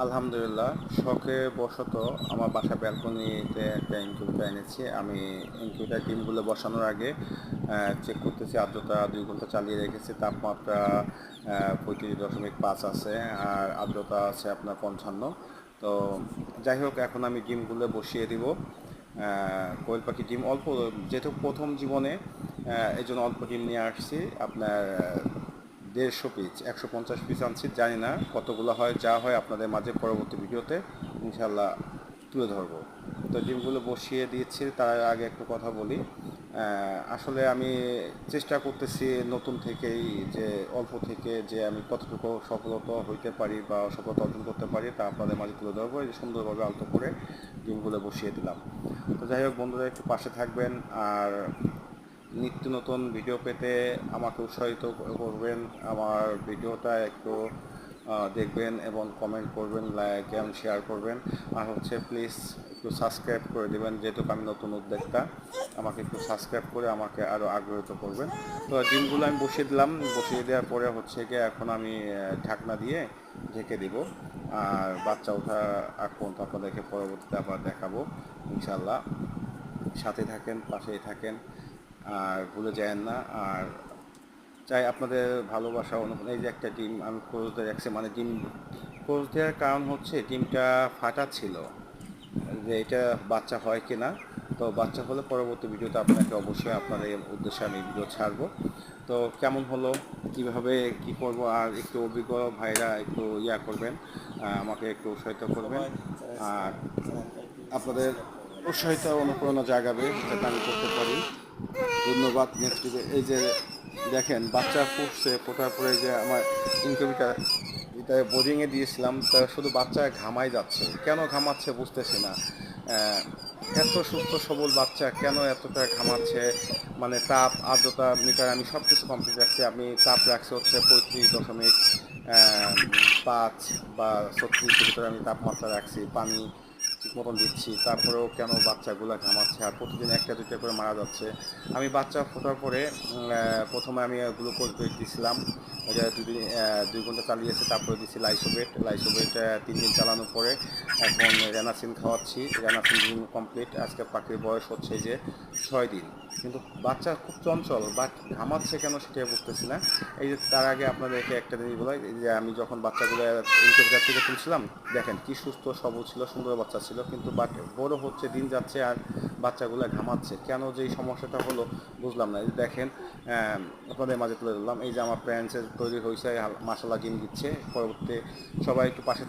আলহামদুলিল্লাহ, শখে বশত আমার বাসা ব্যালকনিতে একটা ইনকিউবেটর এনেছি। আমি ইনকিউবেটর ডিমগুলো বসানোর আগে চেক করতেছি আর্দ্রতা। 2 ঘন্টা চালিয়ে রেখেছি, তাপমাত্রা 35.5 আছে, আর আর্দ্রতা আছে আপনার 55। তো যাই হোক, এখন আমি ডিমগুলো বসিয়ে দিব। কোয়েল পাখি ডিম অল্প, যেহেতু প্রথম জীবনে এই জন্য অল্প ডিম নিয়ে আসছি। আপনার 150 পিস, 150 পিস আনছি, জানি না কতগুলো হয়। যা হয় আপনাদের মাঝে পরবর্তী ভিডিওতে ইনশাল্লাহ তুলে ধরবো। তো ডিমগুলো বসিয়ে দিয়েছি, তার আগে একটু কথা বলি। আসলে আমি চেষ্টা করতেছি নতুন থেকেই, যে অল্প থেকে যে আমি কতটুকু সফলতা হইতে পারি বা সফলতা অর্জন করতে পারি তা আপনাদের মাঝে তুলে ধরবো। এই যে সুন্দরভাবে আলতো করে ডিমগুলো বসিয়ে দিলাম। তো যাই হোক বন্ধুরা, একটু পাশে থাকবেন, আর নিত্য নতুন ভিডিও পেতে আমাকে উৎসাহিত করবেন। আমার ভিডিওটা একটু দেখবেন এবং কমেন্ট করবেন, লাইক এবং শেয়ার করবেন। আর হচ্ছে প্লিজ একটু সাবস্ক্রাইব করে দেবেন, যেহেতু আমি নতুন উদ্যোক্তা। আমাকে একটু সাবস্ক্রাইব করে আমাকে আরও আগ্রহিত করবেন। তো ডিমগুলো আমি বসিয়ে দিলাম, বসিয়ে দেওয়ার পরে হচ্ছে গিয়ে এখন আমি ঢাকনা দিয়ে ঢেকে দিব। আর বাচ্চা ওঠা আগ পর্যন্ত আপনাদেরকে পরবর্তীতে আবার দেখাবো ইনশাল্লাহ। সাথে থাকেন, পাশেই থাকেন, আর ভুলে যায়েন না। আর চাই আপনাদের ভালোবাসা অনুভূতি। এই যে একটা ডিম আমি ক্লোজ দিয়ে রাখছি, মানে ডিম ক্লোজ দেওয়ার কারণ হচ্ছে ডিমটা ফাটা ছিল, যে এটা বাচ্চা হয় কি না। তো বাচ্চা হলে পরবর্তী ভিডিওতে আপনাকে অবশ্যই আপনাদের উদ্দেশ্যে আমি ভিডিও ছাড়বো। তো কেমন হলো, কিভাবে কি করব, আর একটু অভিজ্ঞ ভাইরা একটু করবেন, আমাকে একটু উৎসাহিত করবেন। আর আপনাদের উৎসাহিত অনুপ্রেরণা জাগাবে যাতে আমি করতে পারি। ধন্যবাদ। নেক্সট, এই যে দেখেন বাচ্চা ফুটছে, ফোটার পরে যে আমার ইনকিউবেটর এটা বোর্ডিংয়ে দিয়েছিলাম, তা শুধু বাচ্চা ঘামাই যাচ্ছে। কেন ঘামাচ্ছে বুঝতেছি না। আহ, এত সুস্থ সবল বাচ্চা কেন এতটা ঘামাচ্ছে? মানে তাপ আর্দ্রতা মিটার আমি সব কিছু কমপ্লিট রাখছি। আমি তাপ রাখছি হচ্ছে 35.5 বা 36-এর ভিতরে আমি তাপমাত্রা রাখছি। পানি ঠিক মতন দিচ্ছি, তারপরেও কেন বাচ্চাগুলো ঘামাচ্ছে আর প্রতিদিন একটা দুইটা করে মারা যাচ্ছে। আমি বাচ্চা ফোটার পরে প্রথমে আমি গ্লুকোজ বেড দিছিলাম। এটা 2 ঘন্টা চালিয়েছে, তারপরে দিচ্ছি লাইসোবেট। 3 দিন চালানোর পরে এখন রেনাসিন খাওয়াচ্ছি। রেনাসিন দিন কমপ্লিট। আজকে পাখির বয়স হচ্ছে যে 6 দিন, কিন্তু বাচ্চা খুব চঞ্চল, বাট ঘামাচ্ছে কেন সেটাই বুঝতেছি না। এই যে তার আগে আপনাদেরকে একটা জিনিস বলাই, যে আমি যখন বাচ্চাগুলো ইনকিউবেটর থেকে তুলছিলাম, দেখেন কি সুস্থ সবল ছিল, সুন্দর বাচ্চা ছিল, কিন্তু বাট বড় হচ্ছে, দিন যাচ্ছে, আর বাচ্চাগুলো ঘামাচ্ছে কেন, যে এই সমস্যাটা হলো বুঝলাম না। এই যে দেখেন, আপনাদের মাঝে তুলে ধরলাম। এই যে আমার প্যারেন্টসের তৈরি হয়েছে, মাসাল্লাহ ডিম দিচ্ছে। পরবর্তী সবাই একটু পাশে